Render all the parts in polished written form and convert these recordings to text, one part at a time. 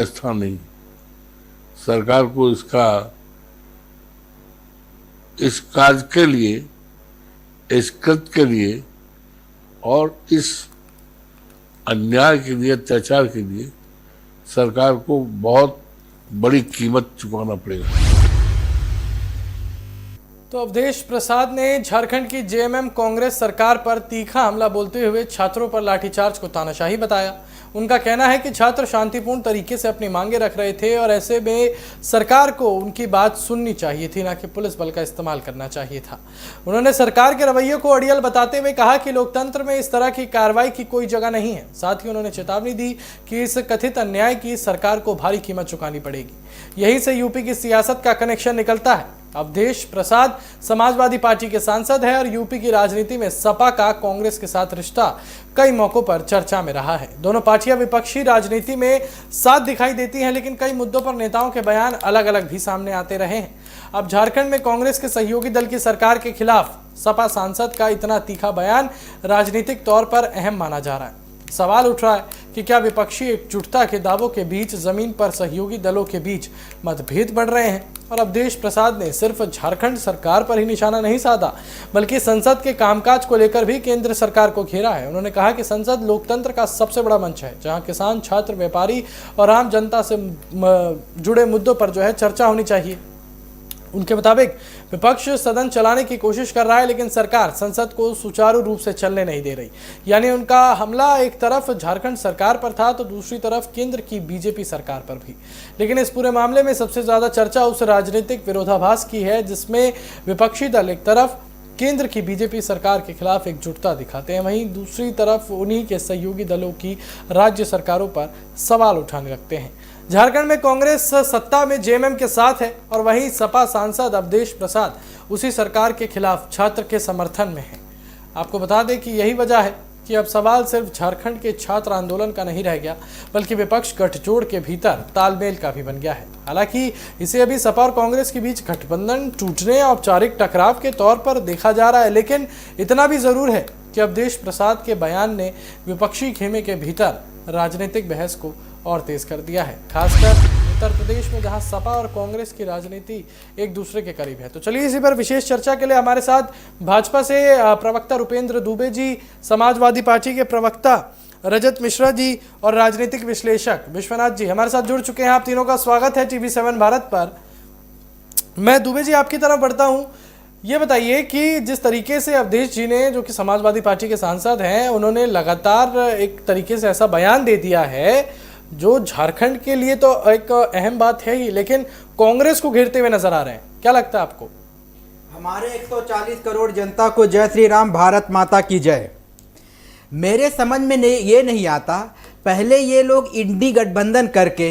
व्यवस्था नहीं। सरकार को इस कार्य के लिए, इस कृत्य के लिए और इस अन्याय के लिए, अत्याचार के लिए सरकार को बहुत बड़ी कीमत चुकाना पड़ेगा। तो अवधेश प्रसाद ने झारखंड की जेएमएम कांग्रेस सरकार पर तीखा हमला बोलते हुए छात्रों पर लाठीचार्ज को तानाशाही बताया। उनका कहना है कि छात्र शांतिपूर्ण तरीके से अपनी मांगे रख रहे थे और ऐसे में सरकार को उनकी बात सुननी चाहिए थी, ना कि पुलिस बल का इस्तेमाल करना चाहिए था। उन्होंने सरकार के रवैये को अड़ियल बताते हुए कहा कि लोकतंत्र में इस तरह की कार्रवाई की कोई जगह नहीं है। साथ ही उन्होंने चेतावनी दी कि इस कथित अन्याय की सरकार को भारी कीमत चुकानी पड़ेगी। यहीं से यूपी की सियासत का कनेक्शन निकलता है। अवधेश प्रसाद समाजवादी पार्टी के सांसद है और यूपी की राजनीति में सपा का कांग्रेस के साथ रिश्ता कई मौकों पर चर्चा में रहा है। दोनों पार्टियां विपक्षी राजनीति में साथ दिखाई देती हैं, लेकिन कई मुद्दों पर नेताओं के बयान अलग अलग भी सामने आते रहे हैं। अब झारखंड में कांग्रेस के सहयोगी दल की सरकार के खिलाफ सपा सांसद का इतना तीखा बयान राजनीतिक तौर पर अहम माना जा रहा है। सवाल उठ रहा है कि क्या विपक्षी एकजुटता के दावों के बीच जमीन पर सहयोगी दलों के बीच मतभेद बढ़ रहे हैं। और अवधेश प्रसाद ने सिर्फ झारखंड सरकार पर ही निशाना नहीं साधा, बल्कि संसद के कामकाज को लेकर भी केंद्र सरकार को घेरा है। उन्होंने कहा कि संसद लोकतंत्र का सबसे बड़ा मंच है, जहां किसान, छात्र, व्यापारी और आम जनता से जुड़े मुद्दों पर चर्चा होनी चाहिए। उनके मुताबिक विपक्ष सदन चलाने की कोशिश कर रहा है, लेकिन सरकार संसद को सुचारू रूप से चलने नहीं दे रही। यानी उनका हमला एक तरफ झारखंड सरकार पर था तो दूसरी तरफ केंद्र की बीजेपी सरकार पर भी। लेकिन इस पूरे मामले में सबसे ज्यादा चर्चा उस राजनीतिक विरोधाभास की है जिसमें विपक्षी दल एक तरफ केंद्र की बीजेपी सरकार के खिलाफ एकजुटता दिखाते हैं, वहीं दूसरी तरफ उन्हीं के सहयोगी दलों की राज्य सरकारों पर सवाल उठाने लगते हैं। झारखंड में कांग्रेस सत्ता में जेएमएम के साथ है और वहीं सपा सांसद अवधेश प्रसाद उसी सरकार के खिलाफ छात्र के समर्थन में है। आपको बता दें कि यही वजह है कि अब सवाल सिर्फ झारखंड के छात्र आंदोलन का नहीं रह गया, बल्कि विपक्ष गठजोड़ के भीतर तालमेल का भी बन गया है। हालांकि इसे अभी सपा और कांग्रेस के बीच गठबंधन टूटने और औपचारिक टकराव के तौर पर देखा जा रहा है, लेकिन इतना भी जरूर है कि अवधेश प्रसाद के बयान ने विपक्षी खेमे के भीतर राजनीतिक बहस को और तेज कर दिया है, खासकर उत्तर प्रदेश में जहां सपा और कांग्रेस की राजनीति एक दूसरे के करीब है। तो चलिए इसी पर विशेष चर्चा के लिए हमारे साथ भाजपा से प्रवक्ता रुपेंद्र दुबे जी, समाजवादी पार्टी के प्रवक्ता रजत मिश्रा जी और राजनीतिक विश्लेषक विश्वनाथ जी हमारे साथ जुड़ चुके हैं। आप तीनों का स्वागत है TV7 भारत पर। मैं दुबे जी आपकी तरफ बढ़ता हूं। ये बताइए कि जिस तरीके से अवधेश जी ने, जो कि समाजवादी पार्टी के सांसद हैं, उन्होंने लगातार एक तरीके से ऐसा बयान दे दिया है जो झारखंड के लिए तो एक अहम बात है ही, लेकिन कांग्रेस को घेरते हुए नजर आ रहे हैं। क्या लगता है आपको? हमारे 140 करोड़ जनता को जय श्री राम, भारत माता की जय। मेरे समझ में ये नहीं आता, पहले ये लोग इंडी गठबंधन करके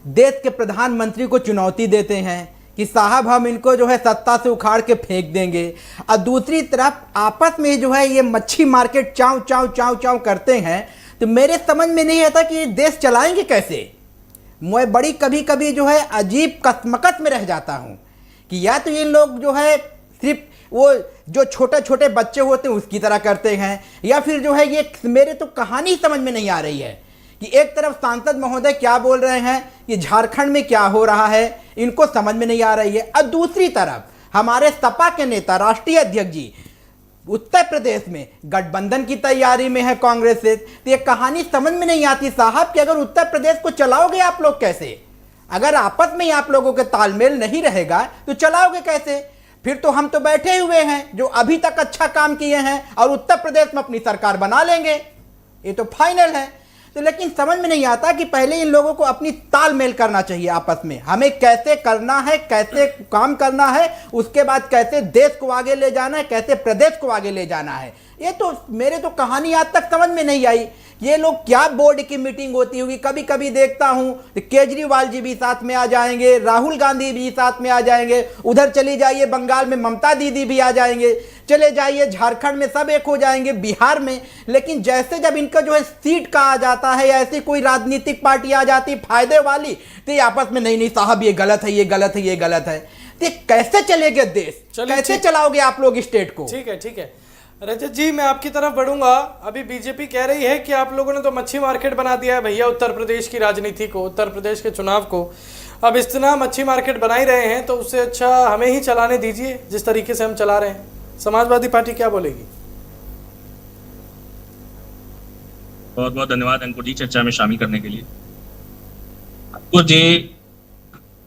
देश के प्रधानमंत्री को चुनौती देते हैं कि साहब हम इनको सत्ता से उखाड़ के फेंक देंगे, और दूसरी तरफ आपस में ये मच्छी मार्केट चाव चाव चाव चाव करते हैं। तो मेरे समझ में नहीं आता कि ये देश चलाएंगे कैसे। मैं बड़ी कभी कभी अजीब कसमकस में रह जाता हूँ कि या तो ये लोग सिर्फ वो जो छोटे छोटे बच्चे होते हैं उसकी तरह करते हैं, या फिर ये मेरे तो कहानी समझ में नहीं आ रही है कि एक तरफ सांसद महोदय क्या बोल रहे हैं कि झारखंड में क्या हो रहा है, इनको समझ में नहीं आ रही है, और दूसरी तरफ हमारे सपा के नेता, राष्ट्रीय अध्यक्ष जी उत्तर प्रदेश में गठबंधन की तैयारी में है कांग्रेस से। तो ये कहानी समझ में नहीं आती साहब कि अगर उत्तर प्रदेश को चलाओगे आप लोग कैसे? अगर आपस में ही आप लोगों के तालमेल नहीं रहेगा तो चलाओगे कैसे? फिर तो हम तो बैठे हुए हैं जो अभी तक अच्छा काम किए हैं और उत्तर प्रदेश में अपनी सरकार बना लेंगे, ये तो फाइनल है। तो लेकिन समझ में नहीं आता कि पहले इन लोगों को अपनी तालमेल करना चाहिए आपस में, हमें कैसे करना है, कैसे काम करना है, उसके बाद कैसे देश को आगे ले जाना है, कैसे प्रदेश को आगे ले जाना है। ये तो मेरे तो कहानी आज तक समझ में नहीं आई। ये लोग क्या बोर्ड की मीटिंग होती होगी, कभी कभी देखता हूं तो केजरीवाल जी भी साथ में आ जाएंगे, राहुल गांधी भी साथ में आ जाएंगे, उधर चली जाइए बंगाल में ममता दीदी भी आ जाएंगे, चले जाइए झारखंड में सब एक हो जाएंगे, बिहार में। लेकिन जैसे जब इनका सीट का आ जाता है या ऐसी कोई राजनीतिक पार्टी आ जाती फायदे वाली, तो ये आपस में नहीं साहब ये गलत है, ये गलत है, ये गलत है। तो कैसे चलेगा देश, कैसे चलाओगे आप लोग स्टेट को? ठीक है, ठीक है। रजत जी, मैं आपकी तरफ बढ़ूंगा। अभी बीजेपी कह रही है कि आप लोगों ने तो मच्छी मार्केट बना दिया है भैया उत्तर प्रदेश की राजनीति को, उत्तर प्रदेश के चुनाव को। अब इस तरह मच्छी मार्केट बना ही रहे हैं तो उससे अच्छा हमें ही चलाने दीजिए जिस तरीके से हम चला रहे हैं। समाजवादी पार्टी क्या बोलेगी? बहुत बहुत धन्यवाद अंकुर जी चर्चा में शामिल करने के लिए।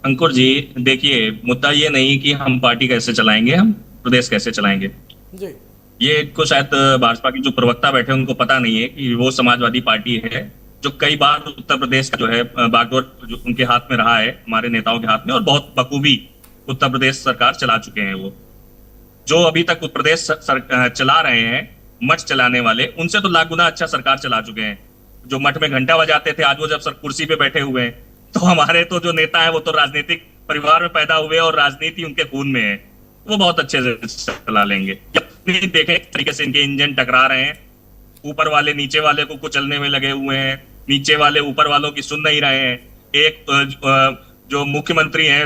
अंकुर जी देखिए, मुद्दा ये नहीं कि हम पार्टी कैसे चलाएंगे, हम प्रदेश कैसे चलाएंगे जी। ये को शायद भाजपा की जो प्रवक्ता बैठे हैं उनको पता नहीं है कि वो समाजवादी पार्टी है जो कई बार उत्तर प्रदेश का जो है बागडोर जो उनके हाथ में रहा है, हमारे नेताओं के हाथ में, और बहुत बखूबी उत्तर प्रदेश सरकार चला चुके हैं। वो जो अभी तक उत्तर प्रदेश चला रहे हैं मठ चलाने वाले, उनसे तो लाख गुना अच्छा सरकार चला चुके हैं। जो मठ में घंटा बजाते थे आज वो जब सर कुर्सी पे बैठे हुए हैं, तो हमारे तो जो नेता है वो तो राजनीतिक परिवार में पैदा हुए और राजनीति उनके खून में है, वो बहुत अच्छे से चला लेंगे। देखें तरीके से इनके इंजन टकरा रहे हैं, ऊपर वाले नीचे वाले को कुचलने में लगे हुए हैं, नीचे वाले ऊपर वालों की सुन नहीं रहे हैं। एक जो मुख्यमंत्री हैं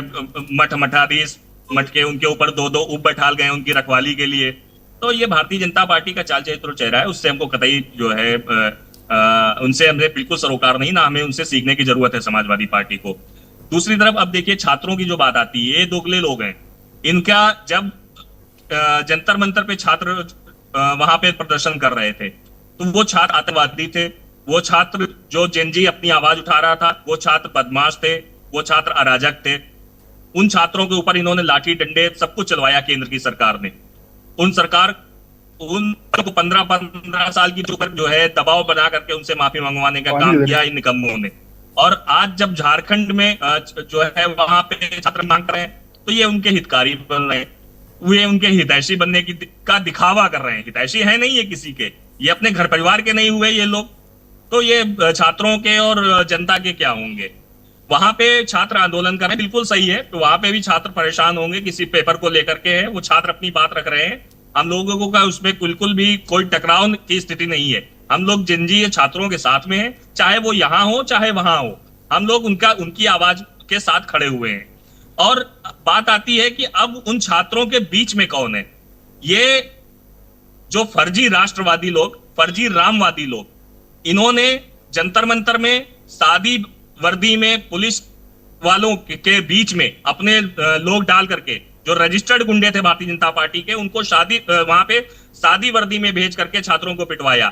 मठाधीश मठ के, उनके ऊपर दो दो उप बैठाल गए उनकी रखवाली के लिए। तो ये भारतीय जनता पार्टी का चाल चरित्र चेहरा है, उससे हमको कतई जो है उनसे हमें बिल्कुल सरोकार नहीं, ना हमें उनसे सीखने की जरूरत है समाजवादी पार्टी को। दूसरी तरफ अब देखिए छात्रों की जो बात आती है, ये दोगले लोग हैं। इनका जब जंतर मंतर पे छात्र वहां पे प्रदर्शन कर रहे थे तो वो छात्र आतंकवादी थे, वो छात्र जो जेनजी अपनी आवाज उठा रहा था, वो छात्र बदमाश थे, वो छात्र अराजक थे। उन छात्रों के ऊपर इन्होंने लाठी डंडे सब कुछ चलवाया केंद्र की सरकार ने। उनको 15 साल की जो है दबाव बना करके उनसे माफी मंगवाने का काम किया इन निकम्मों ने। और आज जब झारखंड में जो है वहां पे छात्र मांग कर रहे हैं तो ये उनके हितकारी बन रहे हैं, वे उनके हितैषी बनने का दिखावा कर रहे हैं। हितैषी है नहीं ये किसी के, ये अपने घर परिवार के नहीं हुए ये लोग, तो ये छात्रों के और जनता के क्या होंगे। वहां पे छात्र आंदोलन कर रहे हैं, बिल्कुल सही है, तो वहां पे भी छात्र परेशान होंगे, किसी पेपर को लेकर के है, वो छात्र अपनी बात रख रहे हैं। हम लोगों का उसमें बिल्कुल भी कोई टकराव की स्थिति नहीं है। हम लोग जिनजी छात्रों के साथ में हैं, चाहे वो यहाँ हो चाहे वहां हो, हम लोग उनकी आवाज के साथ खड़े हुए हैं। और बात आती है कि अब उन छात्रों के बीच में कौन है। ये जो फर्जी राष्ट्रवादी लोग, फर्जी रामवादी लोग, इन्होंने जंतर मंतर में सादी वर्दी में पुलिस वालों के बीच में अपने लोग डाल करके, जो रजिस्टर्ड गुंडे थे भारतीय जनता पार्टी के, उनको वहां पे सादी वर्दी में भेज करके छात्रों को पिटवाया।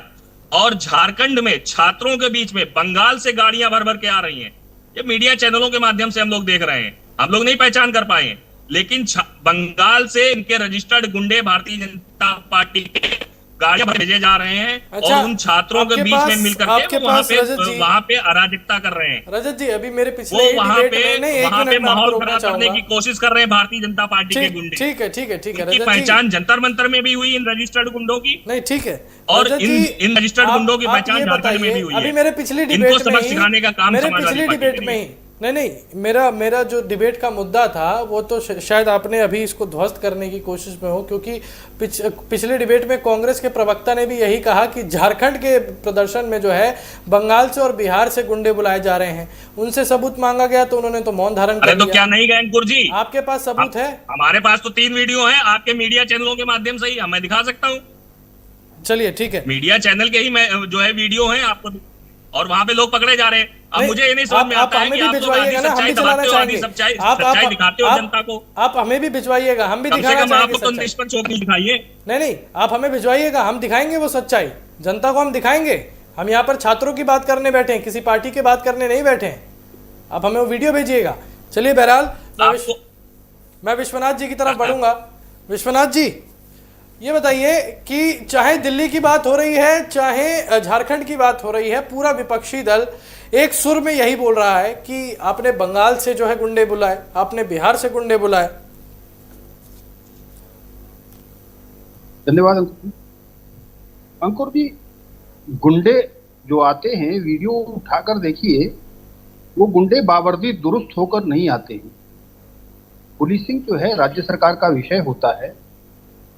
और झारखंड में छात्रों के बीच में बंगाल से गाड़ियां भर भर के आ रही हैं। ये मीडिया चैनलों के माध्यम से हम लोग देख रहे हैं, हम लोग नहीं पहचान कर पाए, लेकिन बंगाल से इनके रजिस्टर्ड गुंडे भारतीय जनता पार्टी के गाड़ियां भेजे जा रहे हैं। अच्छा, और उन छात्रों के बीच में मिलकर के वहां पे अराजकता कर रहे हैं। रजत जी, अभी मेरे पिछले वहां पे माहौल खराब करने की कोशिश कर रहे हैं भारतीय जनता पार्टी के गुंडे। ठीक है इनकी पहचान जंतर मंतर में भी हुई इन रजिस्टर्ड गुंडों की, नहीं ठीक है, और इन रजिस्टर्ड गुंडों की पहचान झारखंड में भी हुई है। अभी मेरे पिछली इनको सबक सिखाने का काम समाजवादी डिबेट में ही नहीं, मेरा जो डिबेट का मुद्दा था वो तो शायद आपने अभी इसको ध्वस्त करने की कोशिश में हो, क्योंकि पिछले डिबेट में कांग्रेस के प्रवक्ता ने भी यही कहा कि झारखंड के प्रदर्शन में जो है बंगाल से और बिहार से गुंडे बुलाए जा रहे हैं। उनसे सबूत मांगा गया तो उन्होंने तो मौन धारण कर लिया। तो क्या नहीं गए अंकुर जी? आपके पास सबूत है? हमारे पास तो 3 वीडियो है आपके मीडिया चैनलों के माध्यम से ही मैं दिखा सकता हूँ। चलिए ठीक है, मीडिया चैनल के ही जो है वीडियो है आपको, और वहां पे लोग पकड़े जा रहे हैं। अब मुझे ये नहीं समझ में आता है कि आप लोग आधी सच्चाई दबाते हो, आधी सच्चाई दिखाते हो जनता को। आप हमें भी भिजवाइएगा, हम भी दिखाना चाहेंगे। आप तो निष्पक्ष होकर दिखाइए। नहीं, आप हमें भिजवाइएगा, हम दिखाएंगे वो सच्चाई, जनता को हम दिखाएंगे। हम यहाँ पर छात्रों की बात करने बैठे हैं, किसी पार्टी की बात करने नहीं बैठे हैं। आप हमें वो वीडियो भेजिएगा। चलिए बहरहाल मैं विश्वनाथ जी की तरफ बढ़ूंगा। विश्वनाथ जी, ये बताइए कि चाहे दिल्ली की बात हो रही है, चाहे झारखंड की बात हो रही है, पूरा विपक्षी दल एक सुर में यही बोल रहा है कि आपने बंगाल से जो है गुंडे बुलाए, आपने बिहार से गुंडे बुलाए। धन्यवाद अंकुर जी। गुंडे जो आते हैं, वीडियो उठाकर देखिए, वो गुंडे बावर्दी दुरुस्त होकर नहीं आते हैं। पुलिसिंग जो है राज्य सरकार का विषय होता है,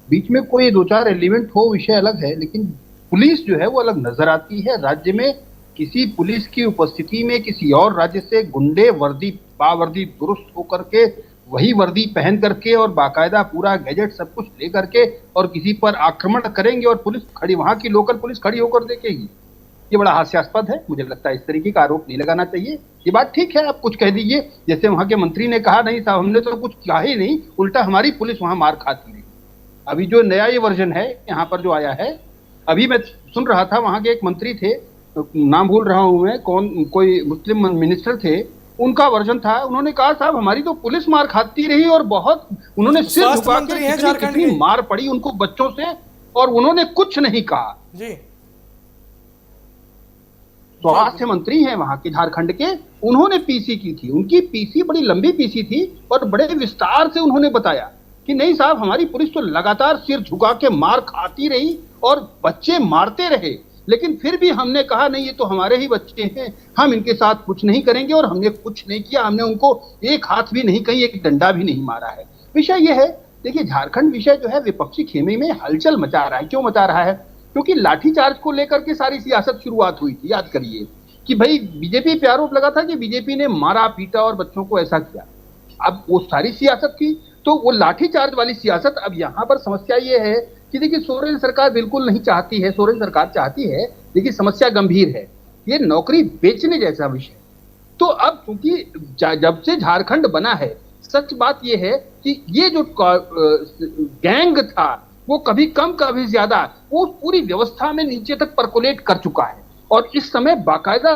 बीच में कोई 2-4 एलिमेंट हो विषय अलग है, लेकिन पुलिस जो है वो अलग नजर आती है। राज्य में किसी पुलिस की उपस्थिति में किसी और राज्य से गुंडे बावर्दी दुरुस्त होकर के वही वर्दी पहन करके और बाकायदा पूरा गैजेट सब कुछ ले करके और किसी पर आक्रमण करेंगे और पुलिस खड़ी, वहां की लोकल पुलिस खड़ी होकर देखेगी। ये बड़ा हास्यास्पद है। मुझे लगता है इस तरीके का आरोप नहीं लगाना चाहिए। ये बात ठीक है, आप कुछ कह दीजिए, जैसे वहां के मंत्री ने कहा, नहीं साहब हमने तो कुछ कहा ही नहीं, उल्टा हमारी पुलिस वहां मार खाती रही। अभी जो नया ये वर्जन है यहाँ पर जो आया है, अभी मैं सुन रहा था, वहां के एक मंत्री थे, नाम भूल रहा हूं मैं, कोई मुस्लिम मिनिस्टर थे, उनका वर्जन था, उन्होंने कहा साहब हमारी तो पुलिस मार खाती रही और बहुत उन्होंने सिर झुका के कितनी मार पड़ी उनको बच्चों से और उन्होंने कुछ नहीं कहा जी। स्वास्थ्य मंत्री हैं वहां के झारखंड के, उन्होंने पीसी की थी, उनकी पीसी बड़ी लंबी पीसी थी और बड़े विस्तार से उन्होंने बताया कि नहीं साहब हमारी पुलिस तो लगातार सिर झुका के मार खाती रही और बच्चे मारते रहे, लेकिन फिर भी हमने कहा नहीं ये तो हमारे ही बच्चे हैं, हम इनके साथ कुछ नहीं करेंगे और हमने कुछ नहीं किया, हमने उनको एक हाथ भी नहीं, कहीं एक डंडा भी नहीं मारा है। विषय यह है, देखिए झारखंड विषय जो है विपक्षी खेमे में हलचल मचा रहा है। क्यों मचा रहा है? क्योंकि लाठीचार्ज को लेकर के सारी सियासत शुरुआत हुई थी। याद करिए कि भाई बीजेपी पे आरोप लगा था कि बीजेपी ने मारा पीटा और बच्चों को ऐसा किया। अब वो सारी सियासत की, तो वो लाठीचार्ज वाली सियासत, अब यहाँ पर समस्या ये है कि देखिए सोरेन सरकार बिल्कुल नहीं चाहती है, सोरेन सरकार चाहती है, देखिए समस्या गंभीर है, ये नौकरी बेचने जैसा विषय। तो अब क्योंकि जब से झारखंड बना है, सच बात ये है कि ये जो गैंग था वो कभी कम कभी ज्यादा वो पूरी व्यवस्था में नीचे तक परकोलेट कर चुका है और इस समय बाकायदा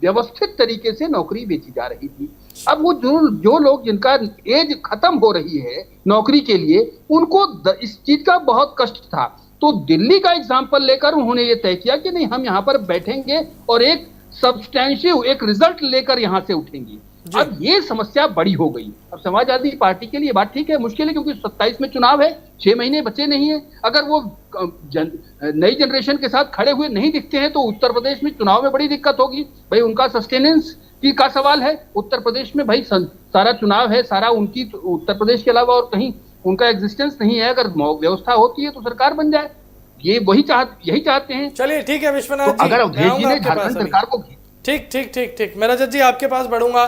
व्यवस्थित तरीके से नौकरी बेची जा रही थी। अब वो जो लोग जिनका एज खत्म हो रही है नौकरी के लिए, उनको इस चीज का बहुत कष्ट था, तो दिल्ली का एग्जाम्पल लेकर उन्होंने ये तय किया कि नहीं हम यहाँ पर बैठेंगे और एक सब्सटेंशिव एक रिजल्ट लेकर यहाँ से उठेंगे। अब ये समस्या बड़ी हो गई। अब समाजवादी पार्टी के लिए बात ठीक है, मुश्किल है क्योंकि 27 में चुनाव है, 6 महीने बचे नहीं है। अगर वो नई जनरेशन के साथ खड़े हुए नहीं दिखते हैं तो उत्तर प्रदेश में चुनाव में बड़ी दिक्कत होगी। भाई उनका सस्टेनेंस की का सवाल है। उत्तर प्रदेश में भाई सारा चुनाव है, सारा उनकी उत्तर प्रदेश के अलावा और कहीं उनका एग्जिस्टेंस नहीं है। अगर व्यवस्था होती है तो सरकार बन जाए, ये यही चाहते हैं। चलिए ठीक है विश्वनाथ जी, अगर अवधेश जी ने झारखंड सरकार को ठीक मैं रजत जी आपके पास बढ़ूंगा।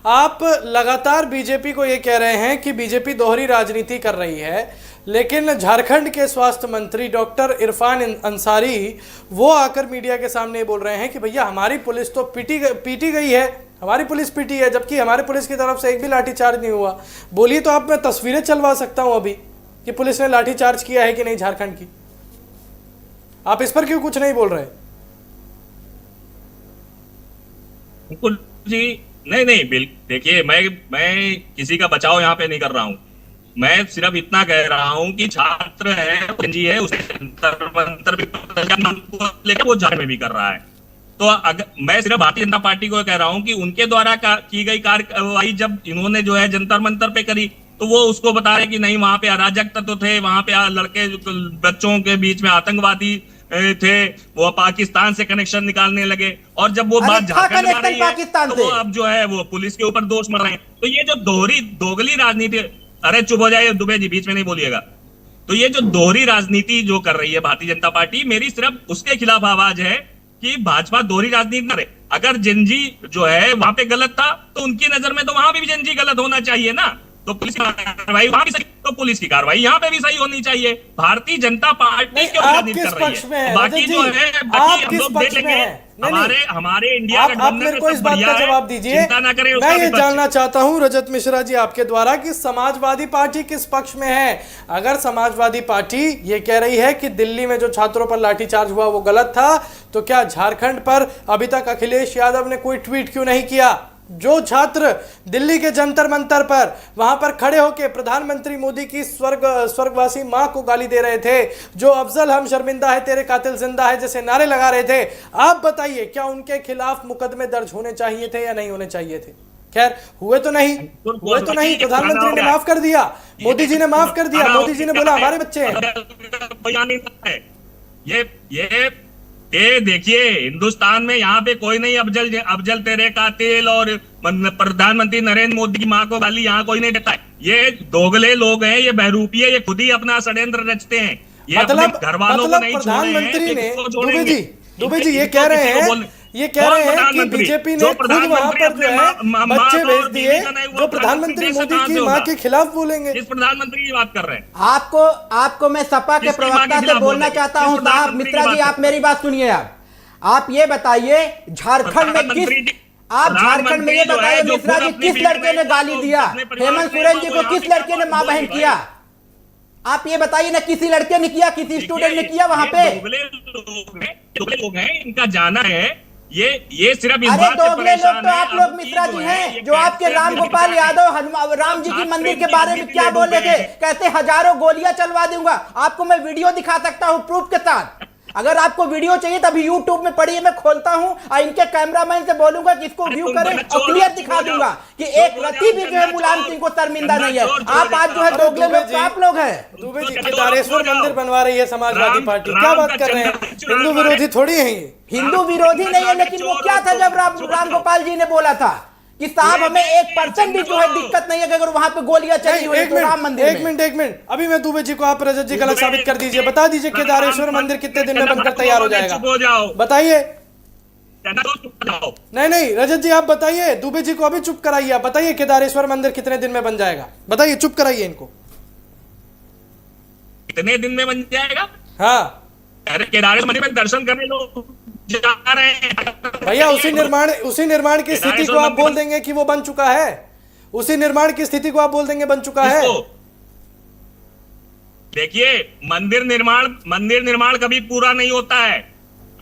आप लगातार बीजेपी को ये कह रहे हैं कि बीजेपी दोहरी राजनीति कर रही है, लेकिन झारखंड के स्वास्थ्य मंत्री डॉक्टर इरफान अंसारी वो आकर मीडिया के सामने बोल रहे हैं कि भैया हमारी पुलिस तो पीटी गई है, हमारी पुलिस पीटी है, जबकि हमारी पुलिस की तरफ से एक भी लाठीचार्ज नहीं हुआ। बोलिए तो आप, मैं तस्वीरें चलवा सकता हूं अभी कि पुलिस ने लाठीचार्ज किया है कि नहीं झारखंड की। आप इस पर क्यों कुछ नहीं बोल रहे? जी नहीं देखिए, मैं किसी का बचाव यहाँ पे नहीं कर रहा हूँ। मैं सिर्फ इतना कह रहा हूँ कि छात्र है जी है, उसे लेकर वो झारखंड में भी कर रहा है। तो अगर मैं सिर्फ भारतीय जनता पार्टी को कह रहा हूँ कि उनके द्वारा की गई कार्रवाई जब इन्होंने जो है जंतर मंतर पे करी, तो वो उसको बता रहे कि नहीं वहां पे अराजक तत्व थे, वहां पे लड़के बच्चों के बीच में आतंकवादी थे, वो पाकिस्तान से कनेक्शन निकालने लगे। और जब वो बात झारखंड में आ रही है तो वो अब जो है वो पुलिस के ऊपर दोष मर रहे हैं। तो ये जो दोगली राजनीति, अरे चुप हो जाइए दुबे जी, बीच में नहीं बोलिएगा। तो ये जो दोहरी राजनीति जो कर रही है भारतीय जनता पार्टी, मेरी सिर्फ उसके खिलाफ आवाज है कि भाजपा दोहरी राजनीति न करे। अगर जनजी जो है वहां पे गलत था तो उनकी नजर में तो वहां भी जनजी गलत होना चाहिए ना। तो पुलिस की कार्रवाई वहां भी सही, तो पुलिस की कार्रवाई यहाँ पे भी सही होनी चाहिए। भारतीय जनता पार्टी क्यों राजनीति कर रही है? बाकी जो है बाकी हम लोग देख लेंगे। हमारे इंडिया आप मेरे को इस बात का जवाब दीजिए। चिंता ना करें। मैं ये जानना चाहता हूं रजत मिश्रा जी आपके द्वारा कि समाजवादी पार्टी किस पक्ष में है। अगर समाजवादी पार्टी ये कह रही है कि दिल्ली में जो छात्रों पर लाठीचार्ज हुआ वो गलत था, तो क्या झारखंड पर अभी तक अखिलेश यादव ने कोई ट्वीट क्यों नहीं किया? जो छात्र दिल्ली के जंतर मंतर पर वहां पर खड़े होकर प्रधानमंत्री मोदी की स्वर्गवासी मां को गाली दे रहे थे, जो अफजल हम शर्मिंदा है तेरे कातिल जिंदा है जैसे नारे लगा रहे थे, आप बताइए क्या उनके खिलाफ मुकदमे दर्ज होने चाहिए थे या नहीं होने चाहिए थे? खैर हुए तो नहीं। प्रधानमंत्री ने माफ कर दिया, मोदी जी ने माफ कर दिया, मोदी जी ने बोला हमारे बच्चे हैं। ये देखिए हिंदुस्तान में यहाँ पे कोई नहीं अफजल तेरे कातिल और प्रधानमंत्री नरेंद्र मोदी की माँ को गाली यहाँ कोई नहीं देता है। ये दोगले लोग हैं, ये बहरूपी है, ये खुद ही अपना षड्यंत्र रचते हैं। ये अपने घर वालों को नहीं प्रधानमंत्री ने दुबे जी ये कह रहे हैं ये कह रहे हैं कि बीजेपी ने खुद वहां पर जो है बच्चे भेज दिए जो प्रधानमंत्री मोदी की मां के खिलाफ बोलेंगे। इस प्रधानमंत्री की बात कर रहे हैं। आपको मैं सपा के प्रवक्ता से बोलना चाहता हूं साहब, मिश्रा जी आप मेरी बात सुनिए। आप ये बताइए झारखंड में ये बताइए मिश्रा जी किस लड़के ने गाली दिया, हेमंत सोरेन जी को किस लड़के ने मां बहन किया? आप ये बताइए ना, किसी लड़के ने किया, किसी स्टूडेंट ने किया वहां पे? दोगले लोग हैं, इनका जाना है ये सिर्फ इस अरे बात से दोगले लोग परेशान तो है आप लोग मिश्रा जी हैं, जो आपके राम गोपाल यादव राम जी की मंदिर के बारे में क्या बोल रहे थे, कहते हजारों गोलियां चलवा दूंगा। आपको मैं वीडियो दिखा सकता हूं प्रूफ के साथ। अगर आपको वीडियो चाहिए तो अभी यूट्यूब में पढ़िए, मैं खोलता हूं और इनके कैमरामैन से बोलूंगा कि इसको व्यू करें और क्लियर दिखा दूंगा कि एक रत्ती भी जो है मुलायम सिंह को शर्मिंदा नहीं है। आप आज जो है दोगले लोग तो आप लोग हैं। दुबे जी केदारेश्वर मंदिर बनवा रही है समाजवादी पार्टी, क्या बात कर रहे हैं? हिंदू विरोधी थोड़ी है ये। हिंदू विरोधी नहीं है, लेकिन वो क्या था जब राम गोपाल जी ने बोला था कि साहब हमें 1% भी जो है दिक्कत नहीं है कि अगर वहां पे गोलियां चली हुई तो राम मंदिर में। एक मिनट अभी मैं दुबे जी को, आप रजत जी गलत साबित कर दीजिए, बता दीजिए केदारेश्वर मंदिर कितने दिन में बनकर तैयार हो जाएगा, बताइए। नहीं रजत जी आप बताइए, दुबे जी को अभी चुप कराइए, आप बताइए केदारेश्वर मंदिर कितने दिन में बन जाएगा, बताइए, चुप कराइए इनको। कितने दिन में बन जाएगा? हाँ अरे केदारेश्वर मंदिर में दर्शन करने लोग जा रहे हैं भैया, उसी निर्माण की स्थिति को आप बोल देंगे कि वो बन चुका है, उसी निर्माण की स्थिति को आप बोल देंगे बन चुका है। देखिए मंदिर निर्माण कभी पूरा नहीं होता है।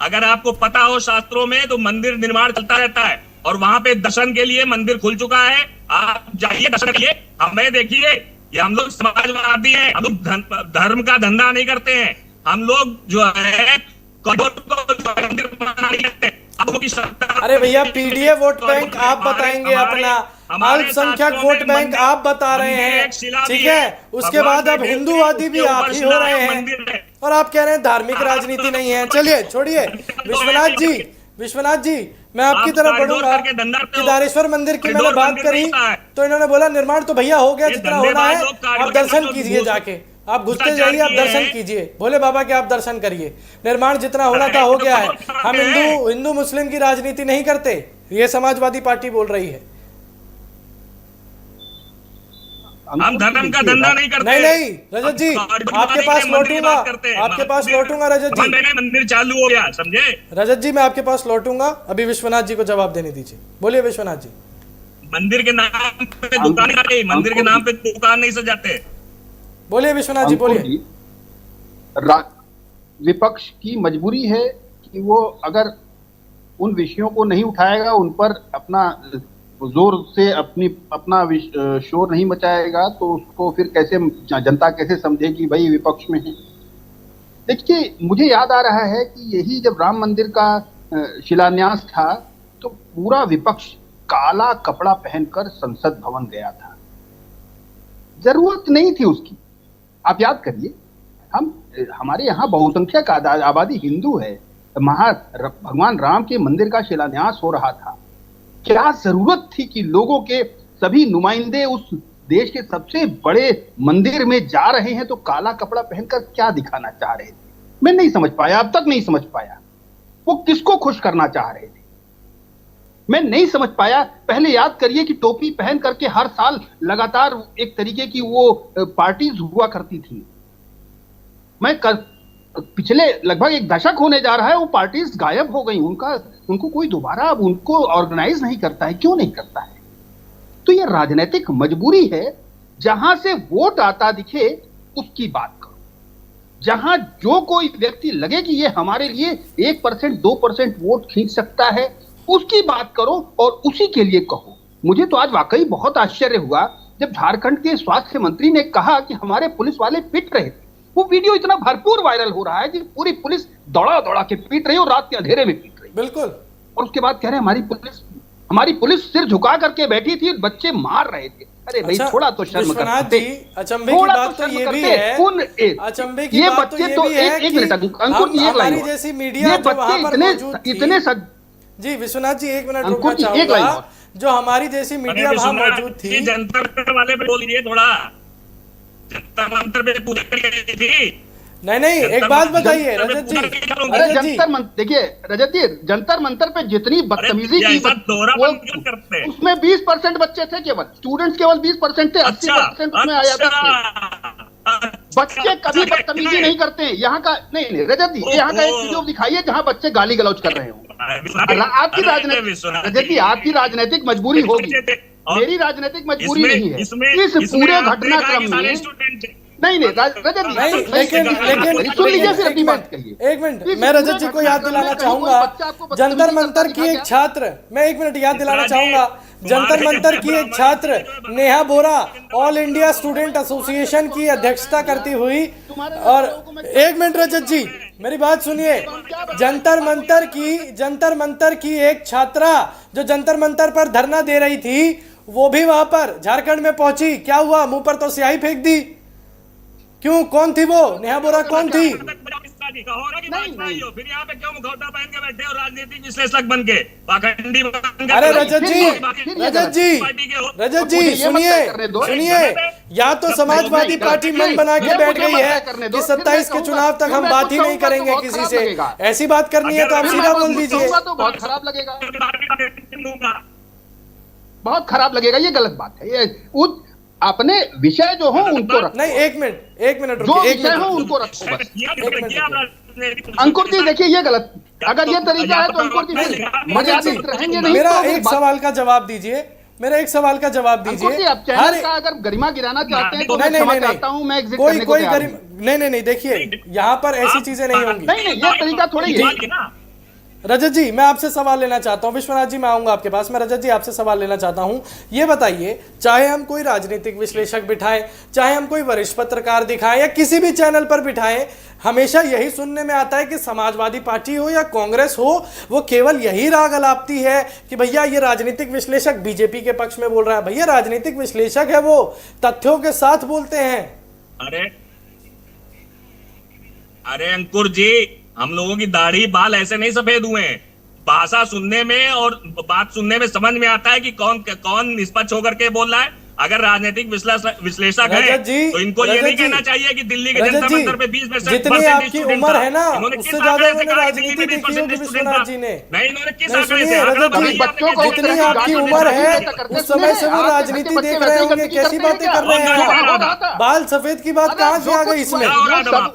अगर आपको पता हो शास्त्रों में तो मंदिर निर्माण चलता रहता है और वहां पे दर्शन के लिए मंदिर खुल चुका है, आप जाइए दर्शन करिए। हमें देखिए, ये हम लोग समाजवादी हैं, हम लोग धर्म का धंधा नहीं करते हैं, हम लोग जो है अरे भैया पीडीए वोट बैंक आप बताएंगे, अपना अल्पसंख्यक वोट बैंक आप बता रहे हैं, ठीक है। उसके बाद अब हिंदूवादी भी आप ही हो रहे हैं और आप कह रहे हैं धार्मिक राजनीति नहीं है। चलिए छोड़िए विश्वनाथ जी मैं आपकी तरफ बढ़ूंगा। केदारेश्वर मंदिर की मैंने बात करी तो इन्होंने बोला निर्माण तो भैया हो गया, जितना होना है आप दर्शन कीजिए, जाके आप घुसते जाइए, आप दर्शन कीजिए, भोले बाबा के आप दर्शन करिए, निर्माण जितना होना था हो गया है। हम हिंदू मुस्लिम की राजनीति नहीं करते, ये समाजवादी पार्टी बोल रही है। हम धर्म का धंधा नहीं करते। नहीं रजत जी आपके पास लौटूंगा रजत जी, मंदिर चालू हो गया समझे। रजत जी मैं आपके पास लौटूंगा, अभी विश्वनाथ जी को जवाब देने दीजिए। बोलिए विश्वनाथ जी। मंदिर के नाम पे दुकान नहीं, मंदिर के नाम पे दुकान नहीं सजाते। बोलिए विश्वनाथ जी बोलिए। विपक्ष की मजबूरी है कि वो अगर उन विषयों को नहीं उठाएगा, उन पर अपना जोर से अपना शोर नहीं मचाएगा तो उसको फिर कैसे जनता कैसे समझे कि भाई विपक्ष में है। देखिए मुझे याद आ रहा है कि यही जब राम मंदिर का शिलान्यास था तो पूरा विपक्ष काला कपड़ा पहनकर संसद भवन गया था। जरूरत नहीं थी उसकी। आप याद करिए, हमारे यहाँ बहुसंख्यक आबादी हिंदू है, भगवान राम के मंदिर का शिलान्यास हो रहा था। क्या जरूरत थी कि लोगों के सभी नुमाइंदे उस देश के सबसे बड़े मंदिर में जा रहे हैं तो काला कपड़ा पहनकर क्या दिखाना चाह रहे थे? मैं नहीं समझ पाया, अब तक नहीं समझ पाया वो किसको खुश करना चाह रहे थे। मैं नहीं समझ पाया। पहले याद करिए कि टोपी पहन करके हर साल लगातार एक तरीके की वो पार्टीज हुआ करती थी। पिछले लगभग एक दशक होने जा रहा है वो पार्टीज गायब हो गई। उनको कोई दोबारा अब उनको ऑर्गेनाइज नहीं करता है। क्यों नहीं करता है? तो ये राजनीतिक मजबूरी है। जहां से वोट आता दिखे उसकी बात करो। जहां जो कोई व्यक्ति लगे कि ये हमारे लिए 1% 2% वोट खींच सकता है उसकी बात करो और उसी के लिए कहो। मुझे तो आज वाकई बहुत आश्चर्य हुआ जब झारखंड के स्वास्थ्य मंत्री ने कहा कि हमारे पुलिस वाले पिट रहे थे। वो वीडियो इतना भरपूर वायरल हो रहा है कि पूरी पुलिस दौड़ा के पीट रही है और रात के अंधेरे में पीट रही। बिल्कुल। और उसके बाद कह रहे हमारी पुलिस सिर झुका करके बैठी थी, बच्चे मार रहे थे। अरे भाई थोड़ा तो शर्म करते। अचंभे की बात तो ये भी है, अचंभे की बात तो ये भी है कि अंकुर जी हमारी जैसी मीडिया जो वहां पर मौजूद थी, जी विश्वनाथ जी एक मिनट रुकना चाहूंगा, जो हमारी जैसी मीडिया वहां मौजूद थी। जनता वाले पे बोलिए थोड़ा, जनता मंत्र पे पूरी थी। नहीं एक बात बताइए रजत जी, अरे रजत जी, देखिए रजत जी, जंतर मंतर पे जितनी बदतमीजी की करते हैं उसमें 20% बच्चे थे, केवल स्टूडेंट्स केवल 20% थे, 80% उसमें आया था। बच्चे कभी बदतमीजी नहीं करते हैं यहाँ का। नहीं रजत जी, यहाँ का एक वीडियो दिखाइए जहाँ बच्चे गाली गलौज कर रहे हो। आपकी राजनीतिक रजत जी, आपकी राजनीतिक मजबूरी होगी, मेरी राजनीतिक मजबूरी नहीं है। इस पूरे घटनाक्रम में नहीं रजत जी, लेकिन सुन लीजिए फिर अपनी बात कहिए। एक मिनट, मैं रजत जी को याद दिलाना चाहूंगा, जंतर मंतर की एक छात्र, मैं एक मिनट याद दिलाना चाहूंगा, जंतर मंतर की एक छात्र नेहा बोरा ऑल इंडिया स्टूडेंट एसोसिएशन की अध्यक्षता करती हुई, और एक मिनट रजत जी मेरी बात सुनिए, जंतर मंतर की एक छात्रा जो जंतर मंतर पर धरना दे रही थी, वो भी वहां पर झारखंड में पहुंची, क्या हुआ? मुंह पर तो स्याही फेंक दी, क्यों? कौन थी वो? नेहा बोरा कौन थी? फिर यहाँ पे क्यों मुखौटा पहन के बैठे हो राजनीतिक विश्लेषक बन के, पाखंडी बन के? अरे रजत जी सुनिए, या तो समाजवादी पार्टी मन बना के बैठ गई है कि 27 के चुनाव तक हम बात ही नहीं करेंगे किसी से, ऐसी बात करनी है तो आप सीधा बोल दीजिए। तो बहुत खराब लगेगा, बहुत खराब लगेगा, ये गलत बात है। ये अपने विषय जो हो उनको रखो। नहीं एक मिनट जो विषय हो उनको रखो बस। अंकुर जी देखिए, ये गलत, अगर ये तरीका है तो अंकुर जी मर्यादित रहेंगे नहीं। मेरा एक सवाल का जवाब दीजिए, अंकुर जी, आप चैनल का अगर गरिमा गिराना चाहते हैं तो मैं क्षमा चाहता हूं, मैं एग्जिट करने को तैयार हूं। नहीं देखिए, यहाँ पर ऐसी चीजें नहीं होंगी। नहीं ये तरीका थोड़ी है। रजत जी मैं आपसे सवाल लेना चाहता हूं, विश्वनाथ जी मैं आऊंगा आपके पास, मैं रजत जी आपसे सवाल लेना चाहता हूं, ये बताइए, चाहे हम कोई राजनीतिक विश्लेषक बिठाएं, चाहे हम कोई वरिष्ठ पत्रकार दिखाएं या किसी भी चैनल पर बिठाएं, हमेशा यही सुनने में आता है कि समाजवादी पार्टी हो या कांग्रेस हो, वो केवल यही राग अलापती है कि भैया ये राजनीतिक विश्लेषक बीजेपी के पक्ष में बोल रहा है। भैया राजनीतिक विश्लेषक है, वो तथ्यों के साथ बोलते हैं। अरे अंकुर जी, हम लोगों की दाढ़ी बाल ऐसे नहीं सफेद हुए हैं। भाषा सुनने में और बात सुनने में समझ में आता है कि कौन निष्पक्ष होकर के बोल रहा है। अगर राजनीतिक विश्लेषक है तो इनको ये नहीं कहना चाहिए कि दिल्ली के जनता मंतर पे 20% जितनी आपकी उम्र है ना, उससे ज्यादा उन्होंने राजनीति देखी होगी विश्वनाथ जी ने। नहीं, इन्होंने किस जितनी आपकी उम्र है उस समय से वो राजनीति देख रहे होंगे, कैसी बातें कर रहे हैं? बाल सफेद की बात कहाँ से आ गई इसमें?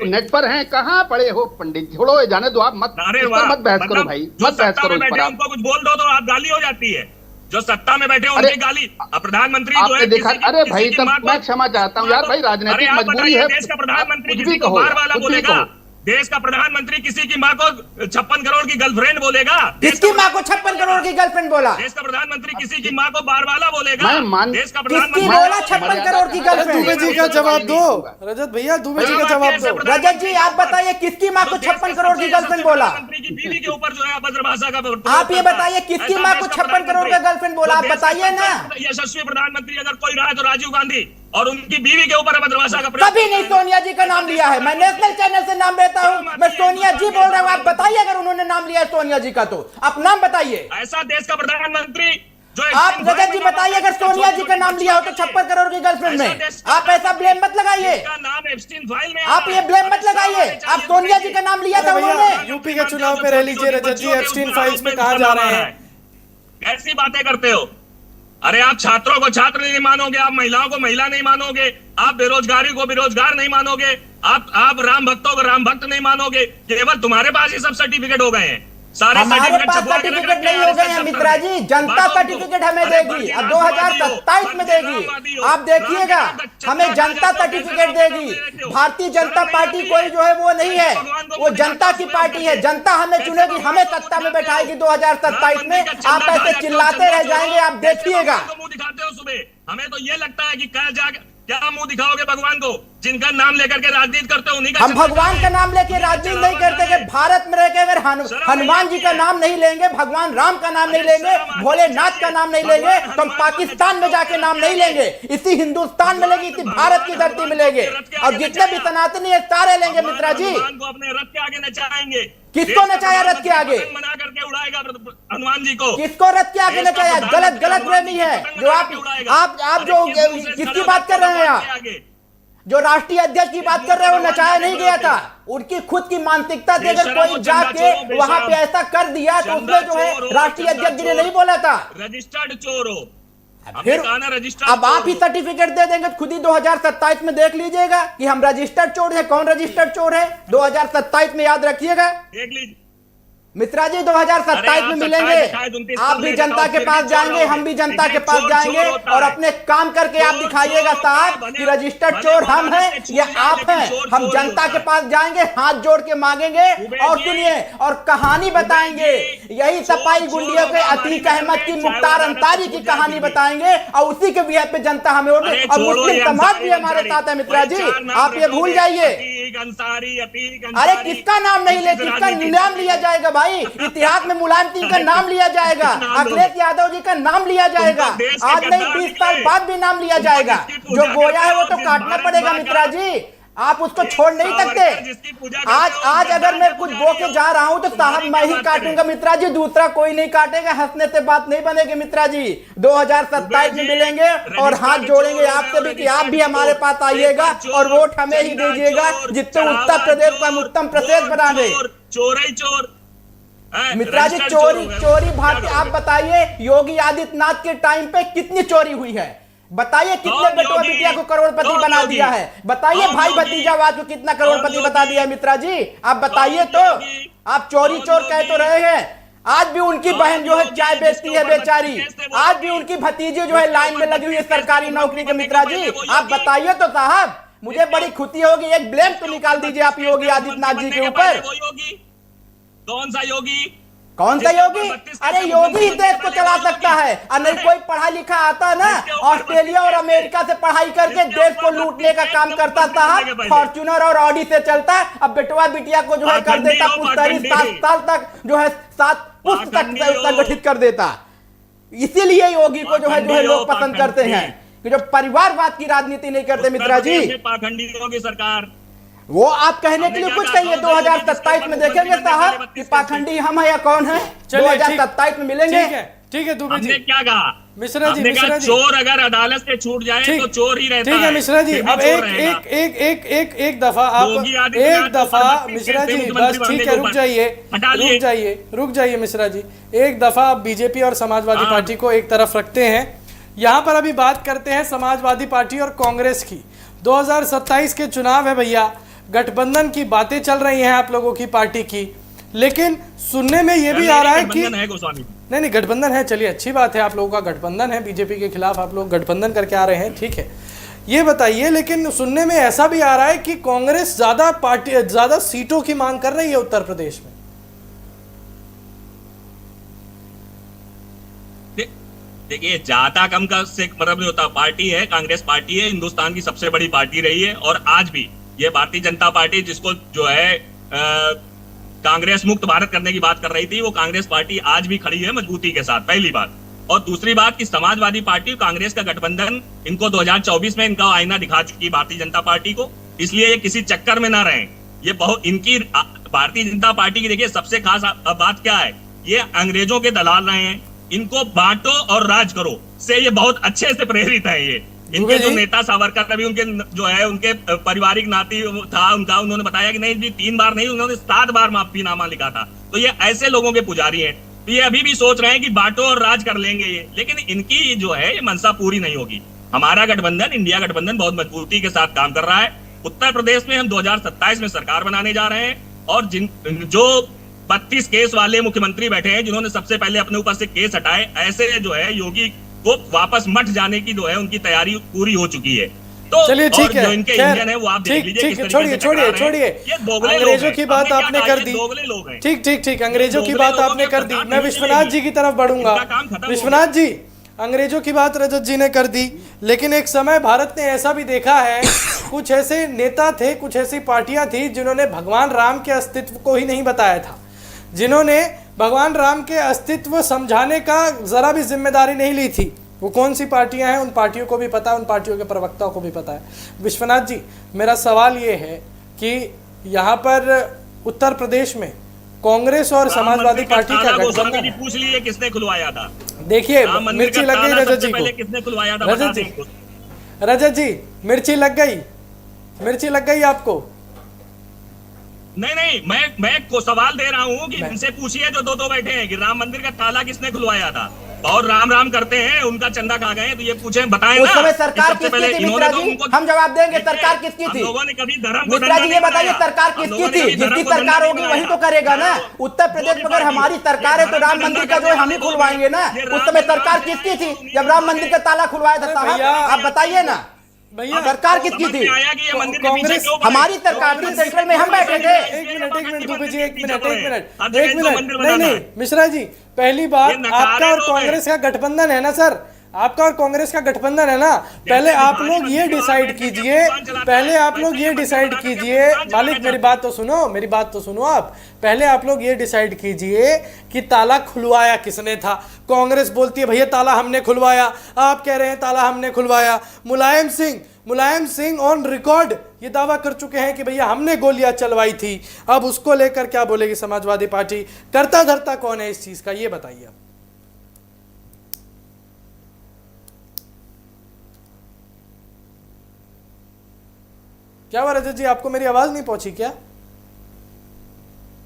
नेट पर हैं, कहाँ पढ़े हो पंडित? छोड़ो, जाने दो, आप मत बहस करो भाई, मत बहस करो। उनको कुछ बोल दो तो आप गाली हो जाती है। जो सत्ता में बैठे उनकी गाली, प्रधानमंत्री जो है देखा, अरे भाई तब मैं क्षमा चाहता हूँ यार भाई, राजनीतिक मजबूरी है। देश का प्रधानमंत्री किसी को बार वाला बोलेगा? देश का प्रधानमंत्री किसी की माँ को 56 करोड़ की गर्लफ्रेंड बोलेगा? किसकी माँ को 56 करोड़ की गर्लफ्रेंड बोला? देश का प्रधानमंत्री किसी की माँ को बार वाला बोलेगा? देश का प्रधानमंत्री बोला 56 करोड़ की गर्लफ्रेंड? दुबे जी का जवाब दो रजत भैया, दुबे जी का जवाब दो। रजत जी आप बताइए, किसकी माँ को 56 करोड़ की गर्लफ्रेंड बोला? बीवी के ऊपर जो है अभद्र भाषा का, आप ये बताइए किसकी माँ को 56 करोड़ का गर्लफ्रेंड बोला? आप बताइए ना। यशस्वी प्रधानमंत्री अगर कोई रहा है तो राजीव गांधी, और उनकी बीवी के ऊपर अभद्र भाषा का कभी नहीं सोनिया जी का नाम लिया है। मैं नेशनल चैनल से नाम लेता हूँ, मैं सोनिया जी बोल रहा हूँ। आप बताइए अगर उन्होंने नाम लिया है सोनिया जी का तो आप नाम बताइए। ऐसा देश का प्रधानमंत्री जो आप रजत जी बताइए, अगर सोनिया जी का नाम लिया हो तो 56 करोड़ की गर्लफ्रेंड में, आप ऐसा ब्लेम मत लगाइए। आप ये ब्लेम मत लगाइए, आप सोनिया जी का नाम लिया था उन्होंने। यूपी के चुनाव पे रह लीजिए रजत जी, एप्स्टीन फाइल्स में कहा जा रहे हैं? ऐसी बातें करते हो। अरे आप छात्रों को छात्र नहीं मानोगे, आप महिलाओं को महिला नहीं मानोगे, आप बेरोजगारी को बेरोजगार नहीं मानोगे, आप राम भक्तों को राम भक्त नहीं मानोगे। केवल तुम्हारे पास ये सब सर्टिफिकेट हो गए हैं, सारे हमारे पास सर्टिफिकेट नहीं हो गए हैं मित्रा जी। जनता सर्टिफिकेट हमें देगी, अब 2027 में देगी। आप देखिएगा, हमें जनता सर्टिफिकेट देगी। भारतीय जनता पार्टी कोई जो है वो नहीं है, वो जनता की पार्टी है। जनता हमें चुनेगी, हमें सत्ता में बैठाएगी 2027 में। आप ऐसे चिल्लाते रह जाएंगे, आप देखिएगा। हमें तो ये लगता है कि क्या मुंह दिखाओगे भगवान को, जिनका नाम लेकर के राजनीति करते हो? उन्हीं का हम भगवान का नाम लेके राजनीति नहीं करते कि भारत में रह के अगर हनुमान जी का नाम नहीं लेंगे, भगवान राम का नाम नहीं लेंगे, भोलेनाथ का नाम नहीं लेंगे, तो हम पाकिस्तान में जाके नाम नहीं लेंगे। इसी हिंदुस्तान में लेंगे, इसी भारत की धरती में लेंगे, और जितने भी सनातनी है सारे लेंगे मित्रा जी। अपने रथ के आगे नचाएंगे। किसको नचाया रथ के आगे? मना करके उड़ाएगा हनुमान जी को। किसको रथ के आगे नचाया? गलत गलत प्रेमी है जो आप जो किसकी बात कर रहे हैं? जो राष्ट्रीय अध्यक्ष की बात कर रहे हो नचाया नहीं गया था, उनकी खुद की मानसिकता थी। अगर कोई जाके वहां पे ऐसा कर दिया तो उसमें जो है राष्ट्रीय अध्यक्ष जी ने नहीं बोला था रजिस्टर्ड चोर हो। फिर अब आप ही सर्टिफिकेट दे देंगे तो खुद ही 2027 में देख लीजिएगा कि हम रजिस्टर्ड चोर हैं। कौन रजिस्टर्ड चोर है 2027 में, याद रखिएगा। देख लीजिए मित्रा जी 2027 में मिलेंगे, आप भी जनता के पास जाएंगे, हम भी जनता के पास जाएंगे और अपने काम करके आप दिखाइएगा साहब कि रजिस्टर्ड चोर हम हैं या आप हैं। हम जनता के पास जाएंगे, हाथ जोड़ के मांगेंगे और सुनिए और कहानी बताएंगे। यही सपाई गुंडियों के अतीक अहमद की, मुख्तार अंसारी की कहानी बताएंगे और उसी के बिहार पे जनता हमें वोट दे। और मुस्लिम समाज भी हमारे साथ है मित्रा जी, आप ये भूल जाइए। अरे किसका नाम नहीं ले, किसका नाम लिया जाएगा भाई? इतिहास में मुलायम सिंह का नाम लिया जाएगा, अखिलेश यादव जी का नाम लिया जाएगा, आज नहीं 20 साल बाद भी नाम लिया जाएगा। जो बोया है वो तो काटना पड़ेगा मित्रा जी, आप उसको छोड़ नहीं सकते। आज अगर मैं कुछ बो के जा रहा हूं तो साहब मैं ही काटूंगा मित्रा जी, दूसरा कोई नहीं काटेगा। हंसने से बात नहीं बनेगी मित्रा जी। 2027 में मिलेंगे और हाथ जोड़ेंगे आपसे भी कि आप भी हमारे पास आइएगा और वोट हमें ही दीजिएगा, जिससे उत्तर प्रदेश को हम उत्तम प्रदेश बना दे। चोर ही चोर मित्रा जी, चोरी भारतीय, आप बताइए योगी आदित्यनाथ के टाइम पे कितनी चोरी हुई है? बताइए कितने बेटवा बिटिया को करोड़पति बना दिया है? बताइए भाई भतीजावाद को कितना करोड़पति बता दिया है मित्रा जी? आप बताइए तो। आप चोरी चोर कह तो रहे हैं, आज भी उनकी बहन जो है चाय बेचती है बेचारी, आज भी उनकी भतीजी जो है लाइन में लगी हुई है सरकारी नौकरी के मित्रा जी। आप बताइए तो साहब, मुझे बड़ी खुशी होगी। एक ब्लेम तो निकाल दीजिए आप योगी आदित्यनाथ जी के ऊपर। कौन सा योगी? कौन सा योगी? अरे योगी ही देश को चला सकता है, और नहीं कोई पढ़ा लिखा आता ना ऑस्ट्रेलिया और अमेरिका से पढ़ाई करके देश को लूटने का काम करता साहब, फॉर्च्यूनर और ऑडी से चलता। अब बेटवा बिटिया को जो है कर देता पुश्तरी, 7 साल तक जो है 7 पुश्त तक संगठित कर देता। इसीलिए योगी को जो है लोग पसंद करते हैं कि जो परिवारवाद की राजनीति नहीं करते मित्रा जी। पाखंडियों की सरकार, वो आप कहने के लिए कुछ कहिए। 2027 में देखेंगे साहब कि पाखंडी हम है या कौन है। 2027 में मिलेंगे। ठीक है दुबे जी, क्या कहा मिश्रा जी? चोर अगर अदालत से छूट जाए तो चोर ही रहता है। ठीक है मिश्रा जी, अब एक दफा आप एक दफा मिश्रा जी बस ठीक है, रुक जाइए मिश्रा जी। एक दफा आप बीजेपी और समाजवादी पार्टी को एक तरफ रखते हैं, यहाँ पर अभी बात करते हैं समाजवादी पार्टी और कांग्रेस की। 2027 के चुनाव है भैया, गठबंधन की बातें चल रही हैं आप लोगों की पार्टी की, लेकिन सुनने में ये भी आ रहा है कि नहीं गठबंधन है, चलिए अच्छी बात है, आप लोगों का गठबंधन है, बीजेपी के खिलाफ आप लोग गठबंधन करके आ रहे हैं, ठीक है, ये बताइए। लेकिन सुनने में ऐसा भी आ रहा है कि कांग्रेस ज्यादा सीटों की मांग कर रही है उत्तर प्रदेश में। देखिए, जाता कम का से मतलब नहीं होता। पार्टी है, कांग्रेस पार्टी है, हिंदुस्तान की सबसे बड़ी पार्टी रही है और आज भी ये भारतीय जनता पार्टी जिसको जो है कांग्रेस मुक्त भारत करने की बात कर रही थी, वो कांग्रेस पार्टी आज भी खड़ी है मजबूती के साथ, पहली बात। और दूसरी बात कि समाजवादी पार्टी और कांग्रेस का गठबंधन इनको 2024 में इनका आईना दिखा चुकी भारतीय जनता पार्टी को, इसलिए ये किसी चक्कर में ना रहे। ये बहुत इनकी भारतीय जनता पार्टी की देखिए सबसे खास बात क्या है, ये अंग्रेजों के दलाल रहे हैं। इनको बांटो और राज करो से ये बहुत अच्छे से प्रेरित है। ये इनके जो नेता सावरकर, अभी उनके जो है उनके पारिवारिक नाती था उनका, उन्होंने बताया कि नहीं जी 3 बार नहीं, उन्होंने 7 बार माफीनामा लिखा था। तो ये ऐसे लोगों के पुजारी हैं, तो ये अभी भी सोच रहे हैं कि बांटो और राज कर लेंगे ये, लेकिन इनकी जो है ये मनसा पूरी नहीं होगी। हमारा गठबंधन, इंडिया गठबंधन बहुत मजबूती के साथ काम कर रहा है। उत्तर प्रदेश में हम 2027 में सरकार बनाने जा रहे हैं और जो 32 केस वाले मुख्यमंत्री बैठे हैं, जिन्होंने सबसे पहले अपने ऊपर से केस हटाए, ऐसे जो है योगी को वापस मठ जाने की जो है उनकी तैयारी पूरी हो चुकी है। तो चलिए ठीक है, जो इनके इंडियन है वो आप देख लीजिए। छोड़िए, अंग्रेजों की बात आपने कर दी। ठीक, अंग्रेजों की बात आपने कर दी। मैं विश्वनाथ जी की तरफ बढ़ूंगा। विश्वनाथ जी, अंग्रेजों की बात रजत जी ने कर दी, लेकिन एक समय भारत ने ऐसा भी देखा है, कुछ ऐसे नेता थे, कुछ ऐसी पार्टियां थी जिन्होंने भगवान राम के अस्तित्व को ही नहीं बताया था, जिन्होंने भगवान राम के अस्तित्व समझाने का जरा भी जिम्मेदारी नहीं ली थी। वो कौन सी पार्टियां हैं, उन पार्टियों को भी पता है, उन पार्टियों के प्रवक्ताओं को भी पता है। विश्वनाथ जी, मेरा सवाल ये है कि यहाँ पर उत्तर प्रदेश में कांग्रेस और समाजवादी पार्टी का गठबंधन, पूछ लीजिए किसने खुलवाया था। देखिए मिर्ची लग गई रजत जी को, किसने खुलवाया था? रजत जी मिर्ची लग गई। मिर्ची लग गई आपको? नहीं, मैं को सवाल दे रहा हूँ कि इनसे पूछिए जो दो बैठे हैं कि राम मंदिर का ताला किसने खुलवाया था, और राम राम करते हैं, उनका चंदा खा गए, तो ये पूछे बताएं उस ना। समय सरकार किसकी थी मिश्रा जी? हम जवाब देंगे, सरकार किसकी थी? लोगों ने कभी धर्म मिश्रा जी ये बताइए, सरकार किसकी थी? जिसकी सरकार होगी वही तो करेगा ना। उत्तर प्रदेश में अगर हमारी सरकार है तो राम मंदिर का जो है हम ही खुलवाएंगे ना। उस समय सरकार किसकी थी जब राम मंदिर का ताला खुलवाया था साहब? आप बताइए ना भैया सरकार किसकी थी? कांग्रेस हमारी सरकार थी, सेंट्रल में हम बैठे थे। एक मिनट दुबे जी, एक मिनट नहीं मिश्रा जी, पहली बात आपका और कांग्रेस का गठबंधन है ना सर, आपका और कांग्रेस का गठबंधन है ना। पहले आप लोग ये डिसाइड कीजिए, मालिक मेरी बात तो सुनो आप। पहले आप लोग ये डिसाइड कीजिए कि ताला खुलवाया किसने था। कांग्रेस बोलती है भैया ताला हमने खुलवाया, आप कह रहे हैं ताला हमने खुलवाया। मुलायम सिंह ऑन रिकॉर्ड ये दावा कर चुके हैं कि भैया हमने गोलियां चलवाई थी। अब उसको लेकर क्या बोलेगी समाजवादी पार्टी? करता धरता कौन है इस चीज का, ये बताइए। क्या हुआ रजत जी, आपको मेरी आवाज नहीं पहुंची क्या?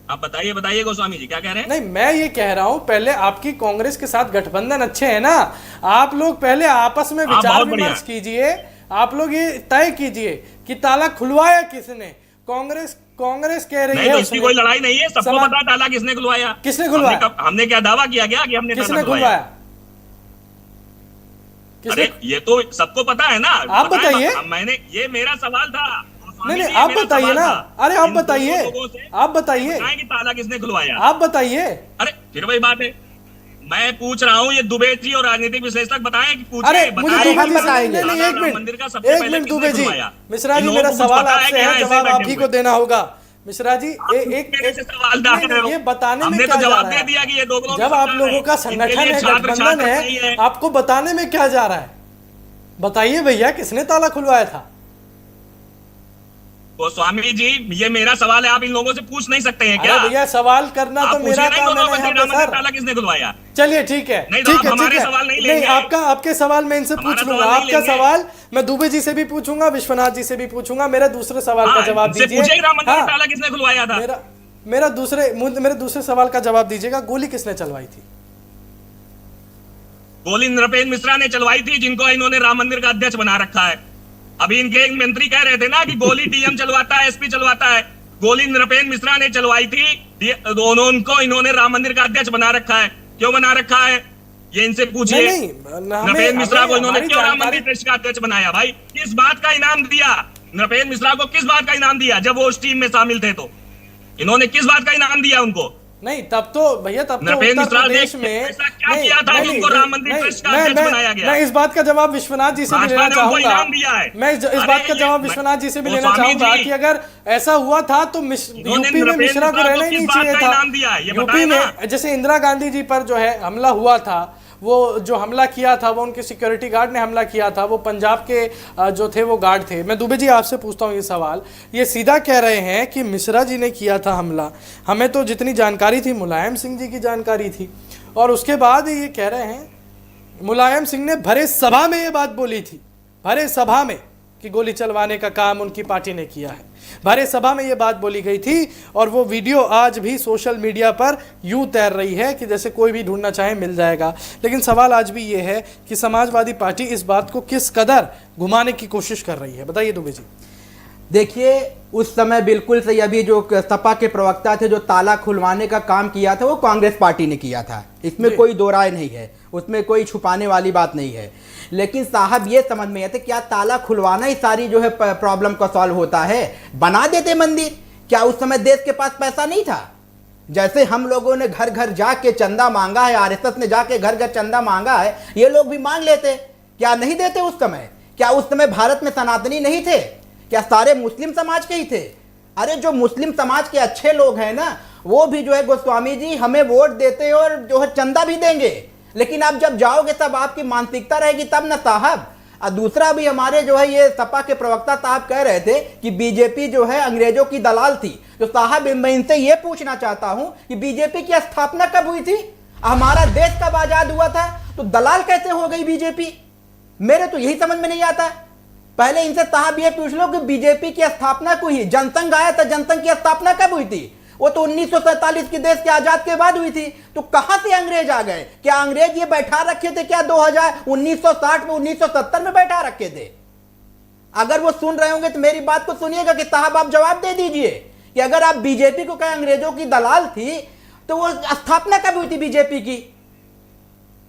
आप बताइए गोस्वामी जी क्या कह रहे हैं? नहीं, मैं ये कह रहा हूं पहले आपकी कांग्रेस के साथ गठबंधन अच्छे है ना, आप लोग पहले आपस में विचार विमर्श कीजिए। आप लोग ये तय कीजिए कि ताला खुलवाया किसने। कांग्रेस कह रही है तो इसकी कोई लड़ाई नहीं है, सबको पता है ताला किसने खुलवाया। किसने खुलवाया? हमने क्या दावा किया गया कि हमने किसने खुलवाया? अरे ये तो सबको पता है ना। आप बताइए। मैंने, ये मेरा सवाल था। नहीं, आप बताइए ना। अरे आप बताइए कि ताला किसने खुलवाया, आप बताइए। अरे फिर वही बात है, मैं पूछ रहा हूँ ये दुबे जी और राजनीतिक विश्लेषक बताएं कि पूछिए। अरे मुझे हम बताएंगे। एक मिनट दुबे जी, मिश्रा जी मेरा सवाल आपसे है, जवाब आप ही को देना होगा। मिश्रा जी एक सवाल, ये बताने में क्या जा रहा है? जब आप लोगों का संगठन है, गठबंधन है, आपको बताने में क्या जा रहा है? बताइए भैया किसने ताला खुलवाया था? गोस्वामी जी ये मेरा सवाल है, आप इन लोगों से पूछ नहीं सकते हैं क्या? भैया सवाल करना तो मेरा काम है सर। ताला किसने खुलवाया? चलिए ठीक है, नहीं आपके सवाल मैं इनसे पूछ लूंगा। आपका सवाल मैं दुबे जी से भी पूछूंगा, विश्वनाथ जी से भी पूछूंगा। मेरे दूसरे सवाल का जवाब दीजिए। ताला किसने खुलवाया था? मेरे दूसरे सवाल का जवाब दीजिएगा। गोली किसने चलवाई थी? गोली नृपेंद्र मिश्रा ने चलवाई थी, जिनको इन्होंने राम मंदिर का अध्यक्ष बना रखा है। अभी इनके एक मंत्री कह रहे थे ना कि गोली डीएम चलवाता है, एसपी चलवाता है। गोली नृपेंद्र मिश्रा ने चलवाई थी, उनको इन्होंने राम मंदिर का अध्यक्ष बना रखा है। क्यों बना रखा है ये इनसे पूछिए। नृपेंद्र मिश्रा को इन्होंने क्यों राम मंदिर ट्रस्ट का अध्यक्ष बनाया? भाई किस बात का इनाम दिया नृपेंद्र मिश्रा को? किस बात का इनाम दिया? जब वो उस टीम में शामिल थे तो इन्होंने किस बात का इनाम दिया उनको? नहीं तब तो भैया, तब तो उत्तर प्रदेश में मैं इस बात का जवाब विश्वनाथ जी से भी लेना चाहूंगा। मैं इस बात का जवाब विश्वनाथ जी से भी लेना चाहूंगा कि अगर ऐसा हुआ था तो यूपी में मिश्रा को रहना ही नहीं चाहिए था। यूपी में जैसे इंदिरा गांधी जी पर जो है हमला हुआ था, वो जो हमला किया था वो उनके सिक्योरिटी गार्ड ने हमला किया था, वो पंजाब के जो थे वो गार्ड थे। मैं दुबे जी आपसे पूछता हूँ ये सवाल, ये सीधा कह रहे हैं कि मिश्रा जी ने किया था हमला। हमें तो जितनी जानकारी थी मुलायम सिंह जी की जानकारी थी, और उसके बाद ये कह रहे हैं मुलायम सिंह ने भरे सभा में ये बात बोली थी, भरे सभा में, कि गोली चलवाने का काम उनकी पार्टी ने किया है। भरे सभा में ये बात बोली गई थी, और वो वीडियो आज भी सोशल मीडिया पर यूं तैर रही है कि जैसे कोई भी ढूंढना चाहे मिल जाएगा। लेकिन सवाल आज भी ये है कि समाजवादी पार्टी इस बात को किस कदर घुमाने की कोशिश कर रही है। बताइए दुबे जी। देखिए उस समय बिल्कुल सही, अभी जो सपा के प्रवक्ता थे जो ताला खुलवाने का काम किया था वो कांग्रेस पार्टी ने किया था, इसमें कोई दो राय नहीं है, उसमें कोई छुपाने वाली बात नहीं है। लेकिन साहब ये समझ में आते क्या ताला खुलवाना ही सारी जो है प्रॉब्लम का सॉल्व होता है? बना देते मंदिर। क्या उस समय देश के पास पैसा नहीं था? जैसे हम लोगों ने घर घर जाके चंदा मांगा है, आरएसएस ने जाके घर घर चंदा मांगा है, ये लोग भी मांग लेते। क्या नहीं देते उस समय? क्या उस समय भारत में सनातनी नहीं थे? क्या सारे मुस्लिम समाज के ही थे? अरे जो मुस्लिम समाज के अच्छे लोग हैं ना, वो भी जो है गोस्वामी जी हमें वोट देते और जो है चंदा भी देंगे। लेकिन आप जब जाओगे तब आपकी मानसिकता रहेगी तब ना साहब। और दूसरा भी हमारे जो है ये सपा के प्रवक्ता साहब कह रहे थे कि बीजेपी जो है अंग्रेजों की दलाल थी। तो साहब मैं इनसे ये पूछना चाहता हूं कि बीजेपी की स्थापना कब हुई थी? हमारा देश कब आजाद हुआ था? तो दलाल कैसे हो गई बीजेपी? मेरे तो यही समझ में नहीं आता। पहले इनसे साहब ये पूछ लो कि बीजेपी की स्थापना को ही जनसंघ आया था, जनसंघ की स्थापना कब हुई थी? वो तो 1947 के देश के आजाद के बाद हुई थी। तो कहां से अंग्रेज आ गए? क्या अंग्रेज ये बैठा रखे थे क्या 1960 में 1970 में बैठा रखे थे? अगर वो सुन रहे होंगे तो मेरी बात को सुनिएगा कि साहब आप जवाब दे दीजिए कि अगर आप बीजेपी को कहें अंग्रेजों की दलाल थी तो वो स्थापना कब हुई थी बीजेपी की?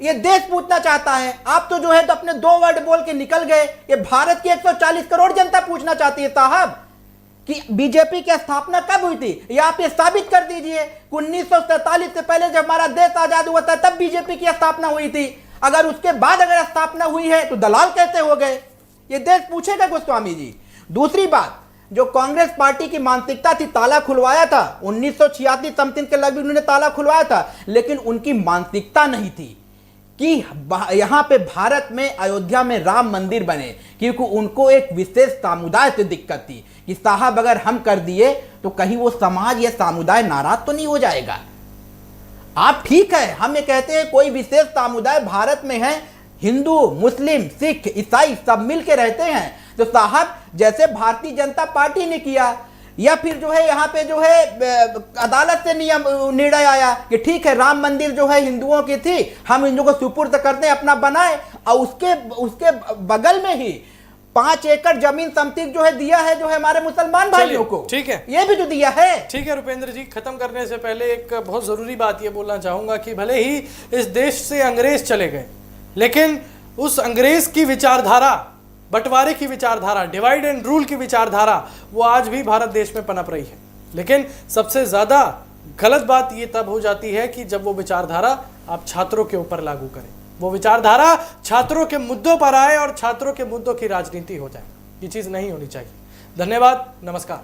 ये देश पूछना चाहता है। आप तो जो है तो अपने 2 वर्ड बोल के निकल गए। ये भारत की 140 करोड़ जनता पूछना चाहती है साहब कि बीजेपी की स्थापना कब हुई थी? या आप ये साबित कर दीजिए 1947 से पहले जब हमारा देश आजाद हुआ था तब बीजेपी की स्थापना हुई थी। अगर उसके बाद अगर स्थापना हुई है तो दलाल कैसे हो गए? ये देश पूछेगा गोस्वामी जी। दूसरी बात, जो कांग्रेस पार्टी की मानसिकता थी, ताला खुलवाया था 1986 समथिंग के लगभग उन्होंने ताला खुलवाया था, लेकिन उनकी मानसिकता नहीं थी कि यहां पे भारत में अयोध्या में राम मंदिर बने, क्योंकि उनको एक विशेष समुदाय से दिक्कत थी कि साहब अगर हम कर दिए तो कहीं वो समाज या समुदाय नाराज तो नहीं हो जाएगा। आप ठीक है, हम ये कहते हैं कोई विशेष समुदाय भारत में है, हिंदू मुस्लिम सिख ईसाई सब मिल के रहते हैं, तो साहब जैसे भारतीय जनता पार्टी ने किया या फिर जो है यहाँ पे जो है अदालत से निर्णय आया कि ठीक है राम मंदिर जो है हिंदुओं की थी, हम हिंदुओं को सुपुर्द करते हैं, अपना बनाए, और उसके बगल में ही 5 एकड़ जमीन समथिंग जो है दिया है जो है हमारे मुसलमान भाइयों को। ठीक है, ये भी तो दिया है। ठीक है रुपेंद्र जी, खत्म करने से पहले एक बहुत जरूरी बात ये बोलना चाहूंगा कि भले ही इस देश से अंग्रेज चले गए, लेकिन उस अंग्रेज की विचारधारा, बंटवारे की विचारधारा, डिवाइड एंड रूल की विचारधारा, वो आज भी भारत देश में पनप रही है। लेकिन सबसे ज्यादा गलत बात ये तब हो जाती है कि जब वो विचारधारा आप छात्रों के ऊपर लागू करें, वो विचारधारा छात्रों के मुद्दों पर आए और छात्रों के मुद्दों की राजनीति हो जाए। ये चीज नहीं होनी चाहिए। धन्यवाद, नमस्कार।